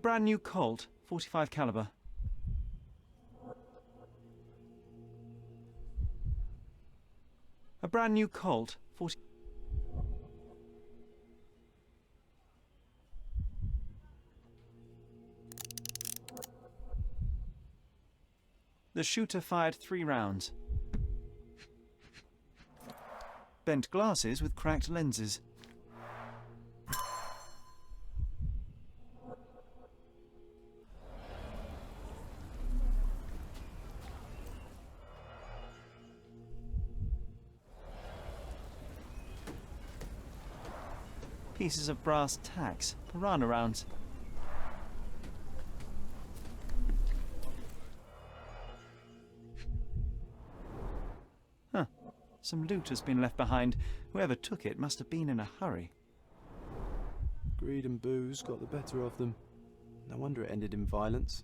brand new Colt, .45 caliber. A brand new Colt, 40... The shooter fired 3 rounds. Bent glasses with cracked lenses. Pieces of brass tacks, piranha rounds. Huh. Some loot has been left behind. Whoever took it must have been in a hurry. Greed and booze got the better of them. No wonder it ended in violence.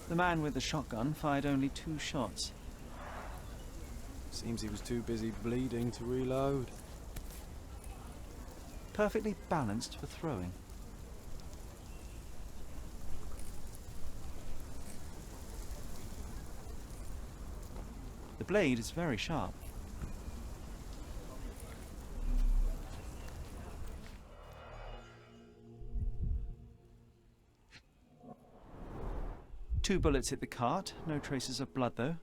The man with the shotgun fired only 2 shots. Seems he was too busy bleeding to reload. Perfectly balanced for throwing. The blade is very sharp. Two bullets hit the cart, no traces of blood though.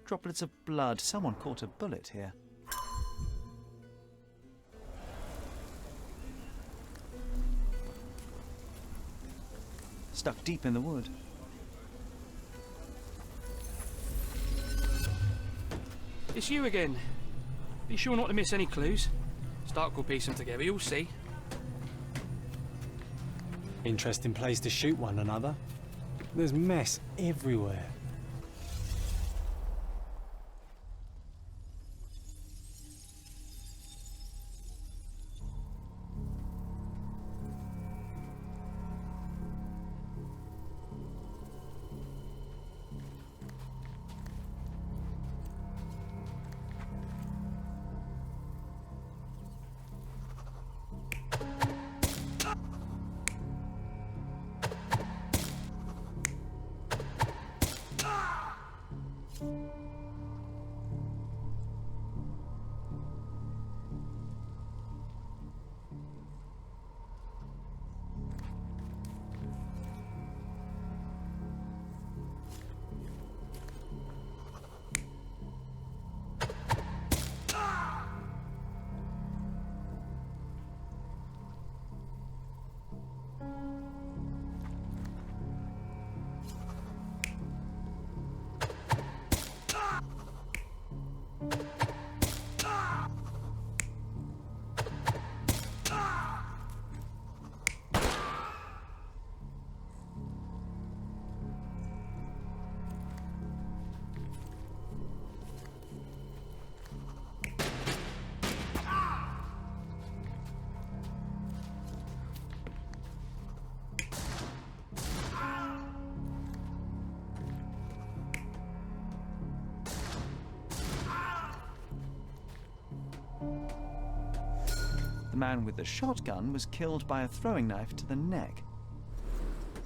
Droplets of blood. Someone caught a bullet here. Stuck deep in the wood. It's you again. Be sure not to miss any clues. Stark will piece them together, you'll see. Interesting place to shoot one another. There's mess everywhere. The man with the shotgun was killed by a throwing knife to the neck,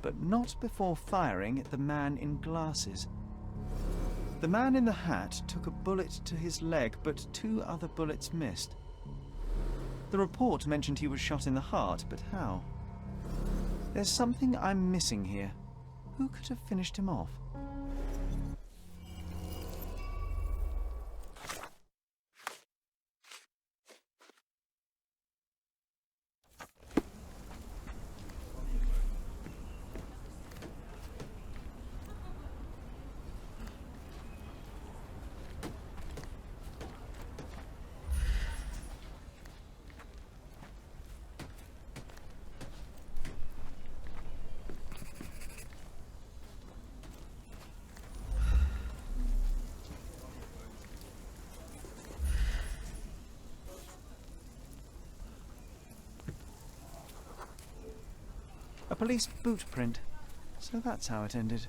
but not before firing at the man in glasses. The man in the hat took a bullet to his leg, but 2 other bullets missed. The report mentioned he was shot in the heart, but how? There's something I'm missing here. Who could have finished him off? police boot print. So that's how it ended.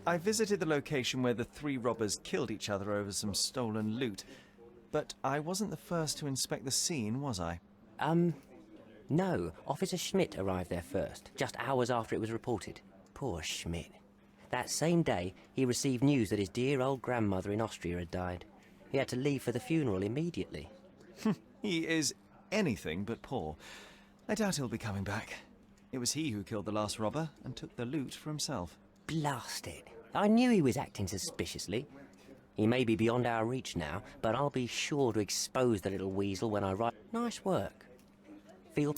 I visited the location where the three robbers killed each other over some stolen loot, but I wasn't the first to inspect the scene, was I? No. Officer Schmidt arrived there first, just hours after it was reported. Poor Schmidt. That same day, he received news that his dear old grandmother in Austria had died. He had to leave for the funeral immediately. He is anything but poor. I doubt he'll be coming back. It was he who killed the last robber and took the loot for himself. Blast it. I knew he was acting suspiciously. He may be beyond our reach now, but I'll be sure to expose the little weasel when I write. Nice work. Feel...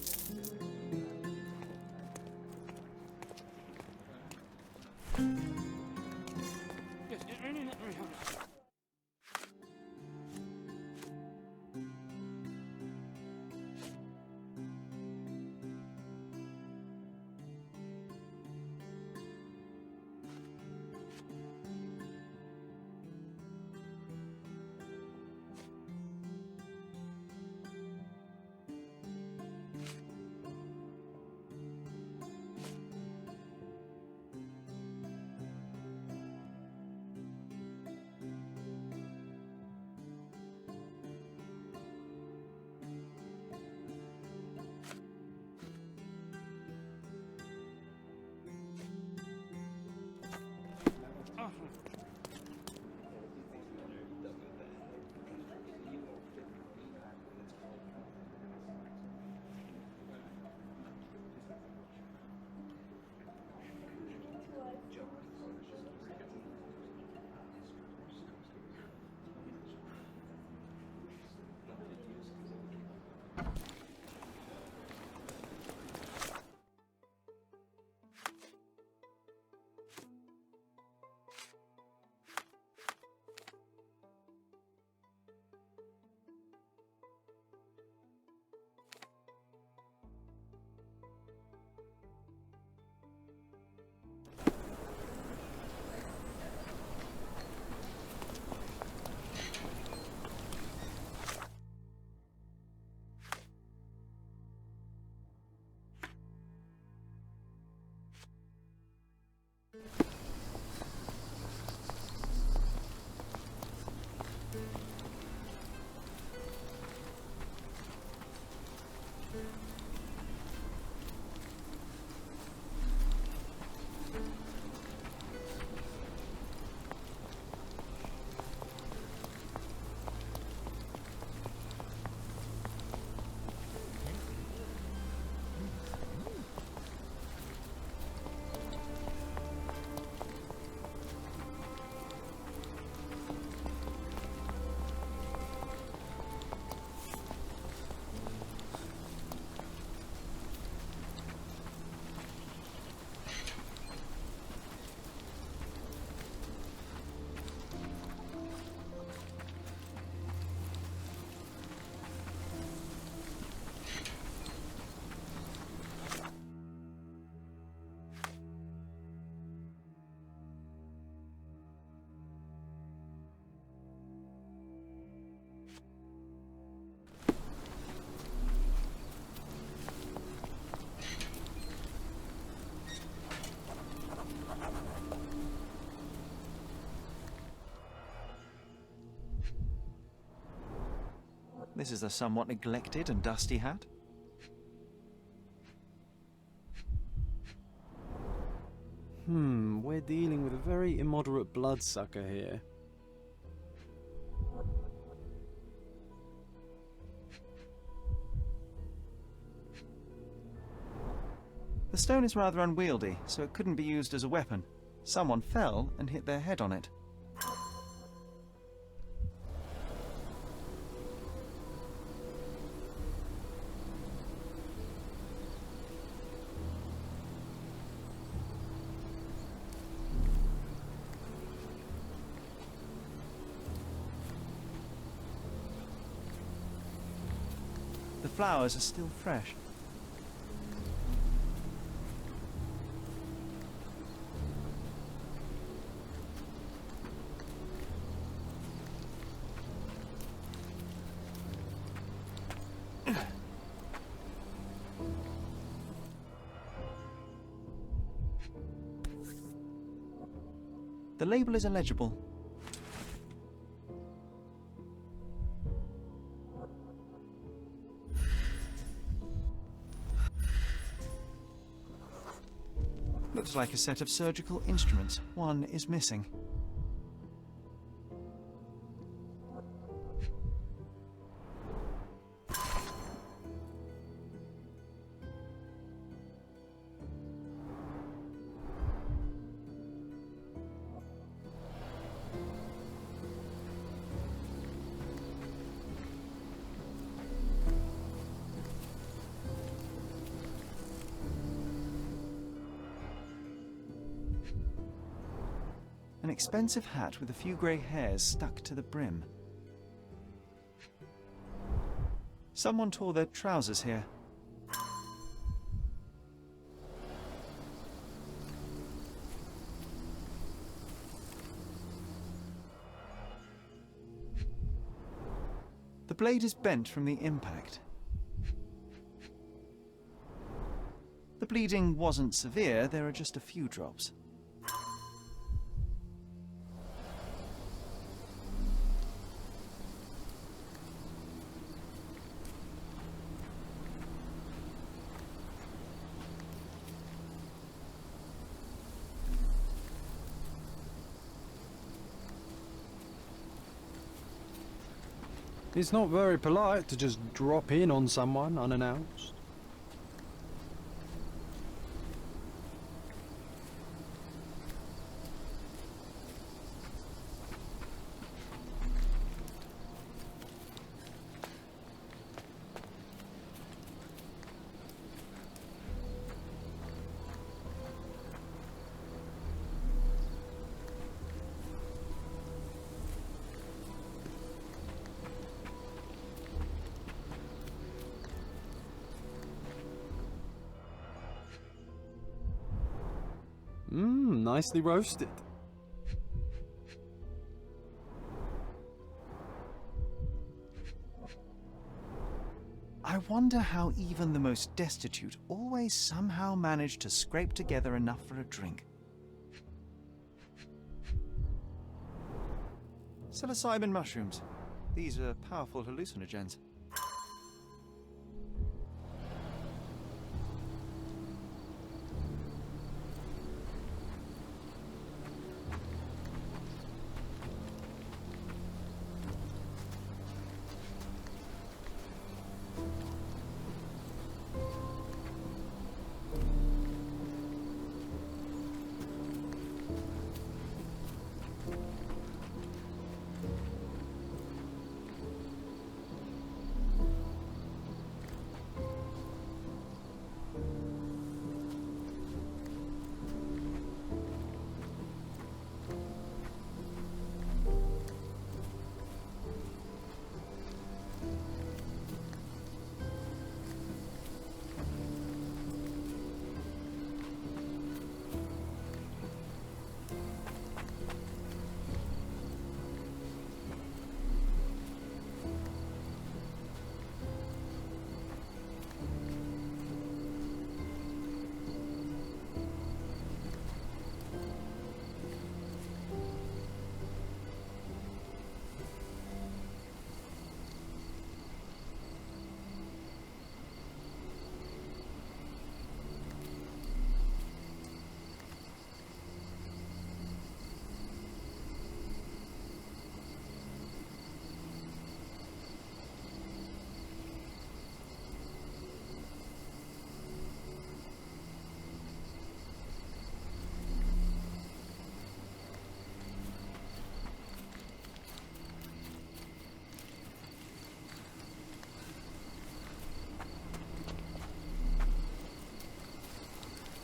This is a somewhat neglected and dusty hat. We're dealing with a very immoderate bloodsucker here. The stone is rather unwieldy, so it couldn't be used as a weapon. Someone fell and hit their head on it. The flowers are still fresh. The label is illegible. Looks like a set of surgical instruments. One is missing. An expensive hat with a few grey hairs stuck to the brim. Someone tore their trousers here. The blade is bent from the impact. The bleeding wasn't severe, there are just a few drops. It's not very polite to just drop in on someone unannounced. Nicely roasted. I wonder how even the most destitute always somehow manage to scrape together enough for a drink. Psilocybin mushrooms. These are powerful hallucinogens.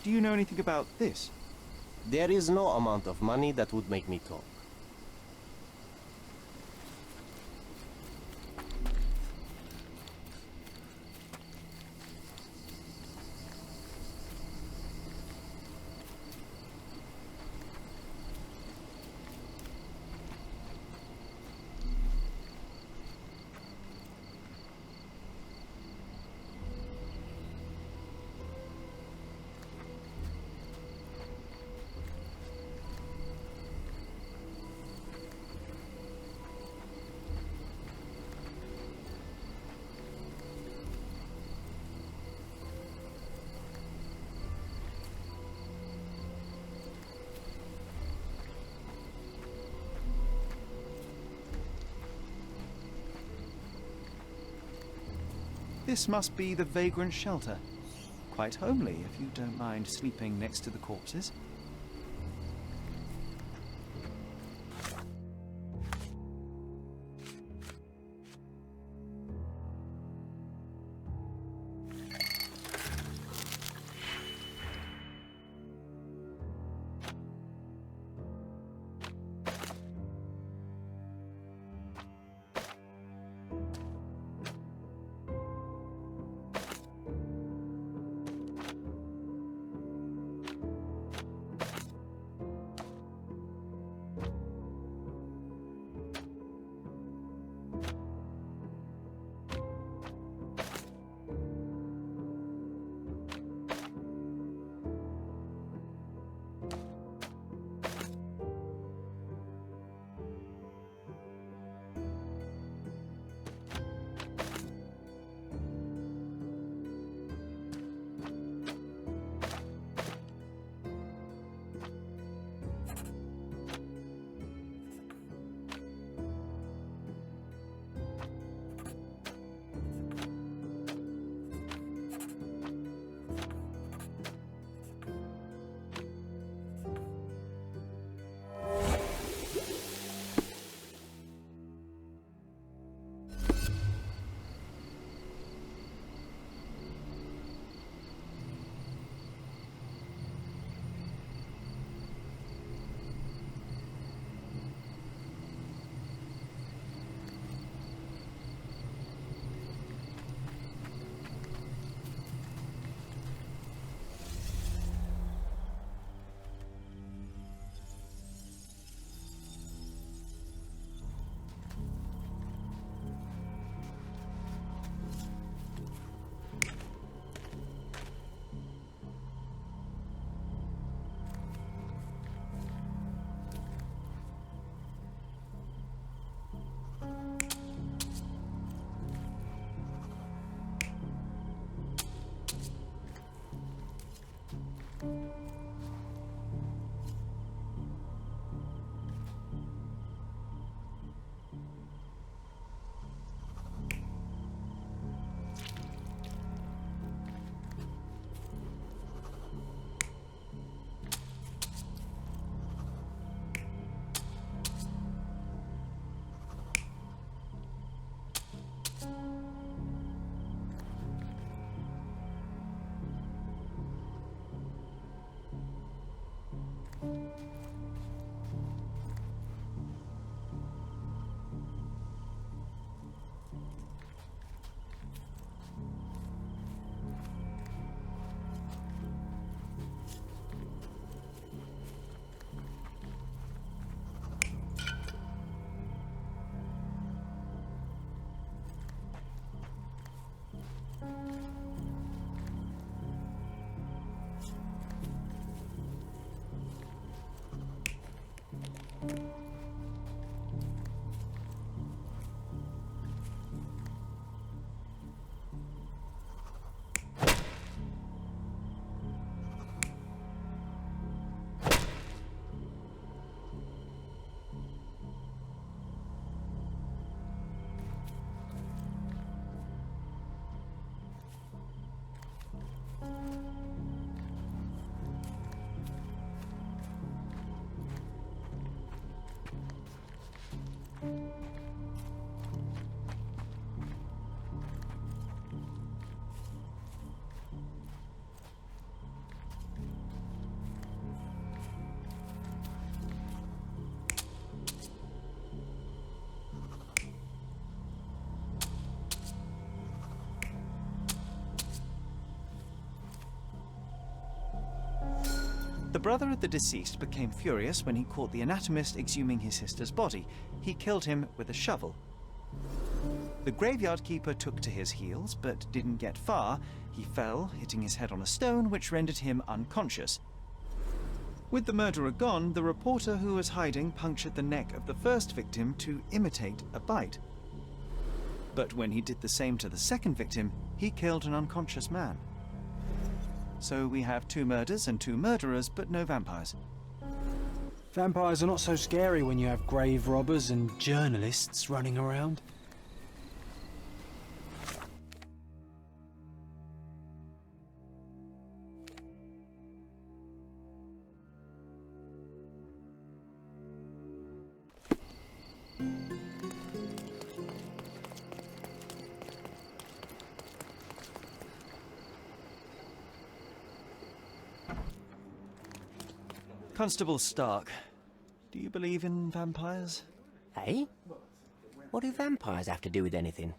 Do you know anything about this? There is no amount of money that would make me talk. This must be the vagrant shelter. Quite homely, if you don't mind sleeping next to the corpses. The brother of the deceased became furious when he caught the anatomist exhuming his sister's body. He killed him with a shovel. The graveyard keeper took to his heels, but didn't get far. He fell, hitting his head on a stone, which rendered him unconscious. With the murderer gone, the reporter who was hiding punctured the neck of the first victim to imitate a bite. But when he did the same to the second victim, he killed an unconscious man. So we have 2 murders and 2 murderers, but no vampires. Vampires are not so scary when you have grave robbers and journalists running around. Constable Stark, do you believe in vampires? Eh? What do vampires have to do with anything?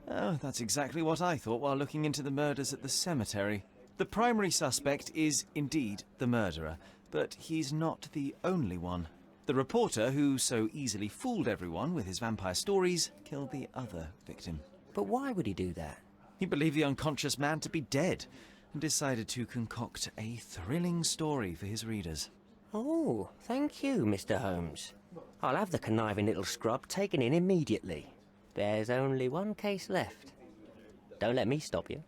Oh, that's exactly what I thought while looking into the murders at the cemetery. The primary suspect is indeed the murderer, but he's not the only one. The reporter who so easily fooled everyone with his vampire stories killed the other victim. But why would he do that? He believed the unconscious man to be dead and decided to concoct a thrilling story for his readers. Oh, thank you, Mr. Holmes. I'll have the conniving little scrub taken in immediately. There's only one case left. Don't let me stop you.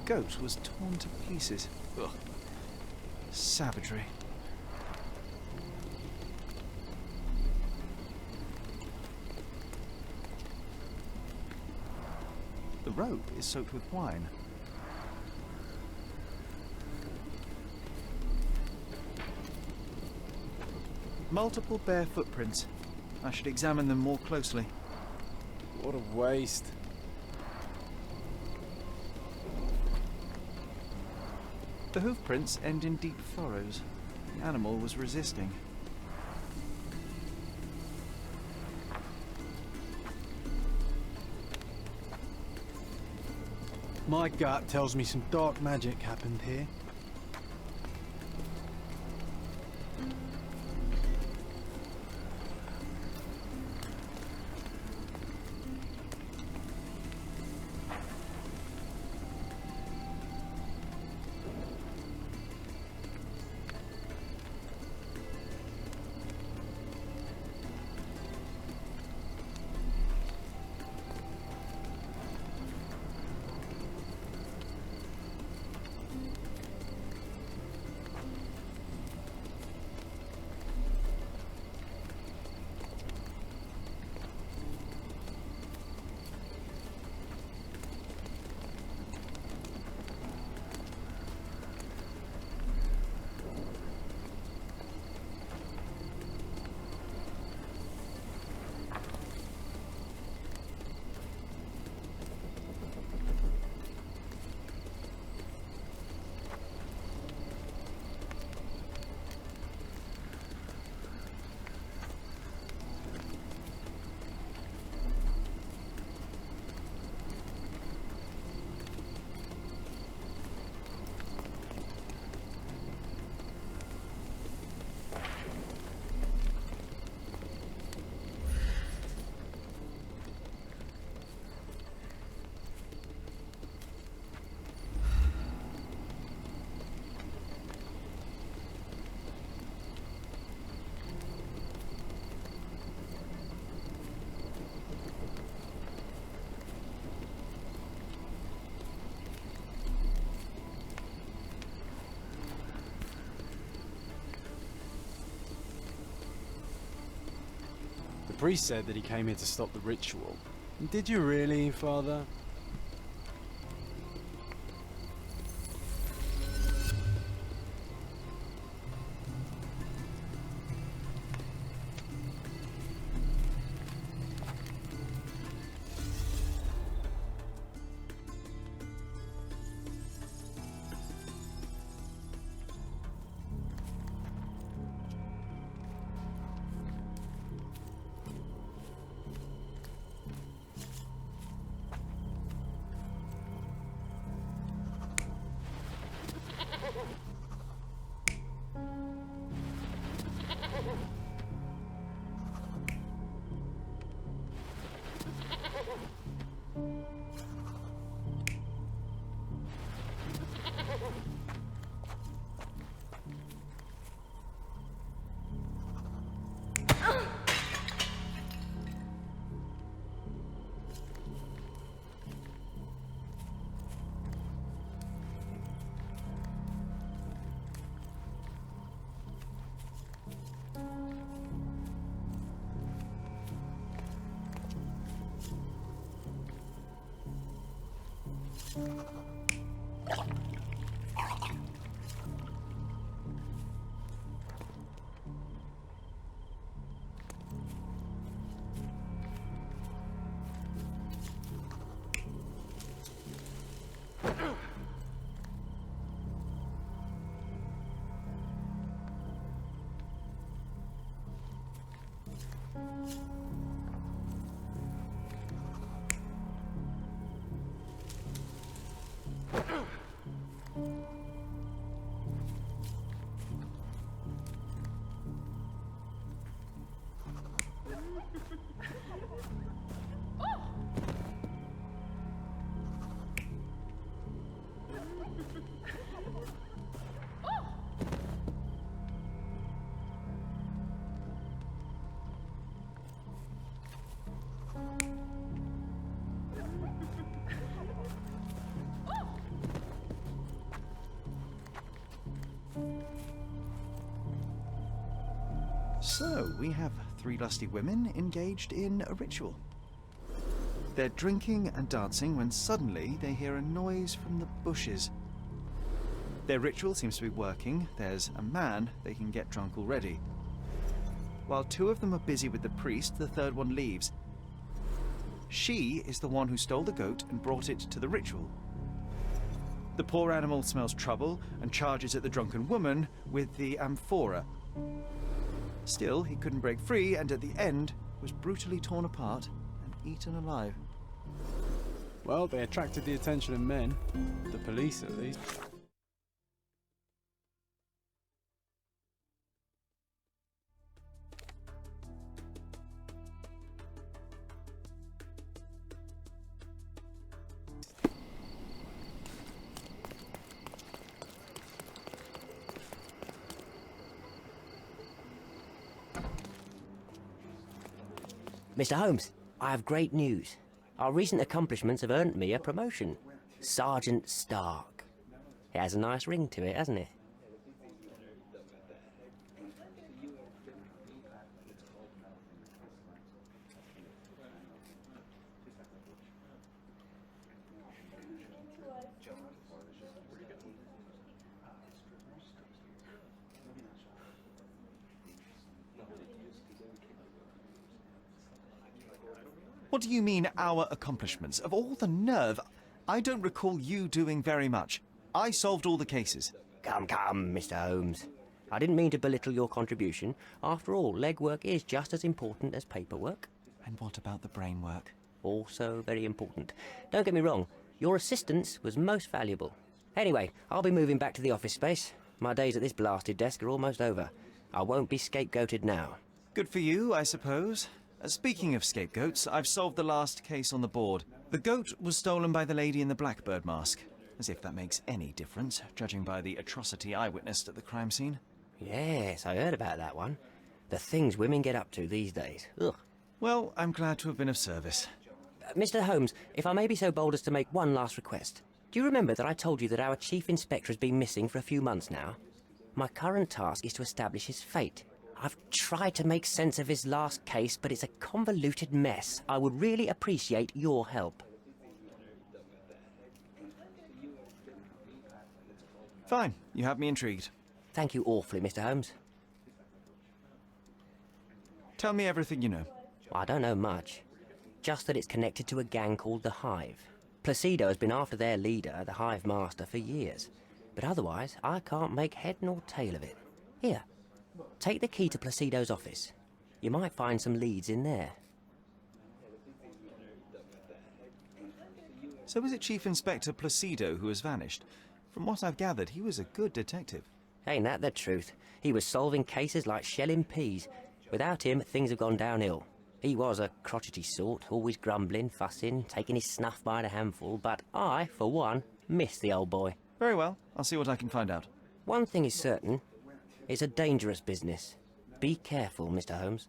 Goat was torn to pieces. Ugh. Savagery. The rope is soaked with wine. Multiple bare footprints. I should examine them more closely. What a waste. The hoof prints end in deep furrows. The animal was resisting. My gut tells me some dark magic happened here. priest said that he came here to stop the ritual. Did you really, Father? So, we have three lusty women engaged in a ritual. They're drinking and dancing when suddenly they hear a noise from the bushes. Their ritual seems to be working. There's a man they can get drunk already. While two of them are busy with the priest, the third one leaves. She is the one who stole the goat and brought it to the ritual. The poor animal smells trouble and charges at the drunken woman with the amphora. Still, he couldn't break free, and at the end was brutally torn apart and eaten alive. Well, they attracted the attention of men. The police, at least. Mr. Holmes, I have great news. Our recent accomplishments have earned me a promotion. Sergeant Stark. It has a nice ring to it, hasn't it? What do you mean, our accomplishments? Of all the nerve, I don't recall you doing very much. I solved all the cases. Come, Mr. Holmes. I didn't mean to belittle your contribution. After all, legwork is just as important as paperwork. And what about the brain work? Also very important. Don't get me wrong, your assistance was most valuable. Anyway, I'll be moving back to the office space. My days at this blasted desk are almost over. I won't be scapegoated now. Good for you, I suppose. Speaking of scapegoats, I've solved the last case on the board. The goat was stolen by the lady in the blackbird mask. As if that makes any difference, judging by the atrocity I witnessed at the crime scene. Yes, I heard about that one. The things women get up to these days. Ugh. Well, I'm glad to have been of service. Mr. Holmes, if I may be so bold as to make one last request. Do you remember that I told you that our chief inspector has been missing for a few months now? My current task is to establish his fate. I've tried to make sense of his last case, but it's a convoluted mess. I would really appreciate your help. Fine, you have me intrigued. Thank you awfully, Mr. Holmes. Tell me everything you know. I don't know much. Just that it's connected to a gang called the Hive. Placido has been after their leader, the Hive Master, for years. But otherwise, I can't make head nor tail of it. Here, take the key to Placido's office. You might find some leads in there. So is it Chief Inspector Placido who has vanished? From what I've gathered, he was a good detective. Ain't that the truth? He was solving cases like shelling peas. Without him, things have gone downhill. He was a crotchety sort, always grumbling, fussing, taking his snuff by the handful, but I, for one, miss the old boy. Very well, I'll see what I can find out. One thing is certain, it's a dangerous business. Be careful, Mr. Holmes.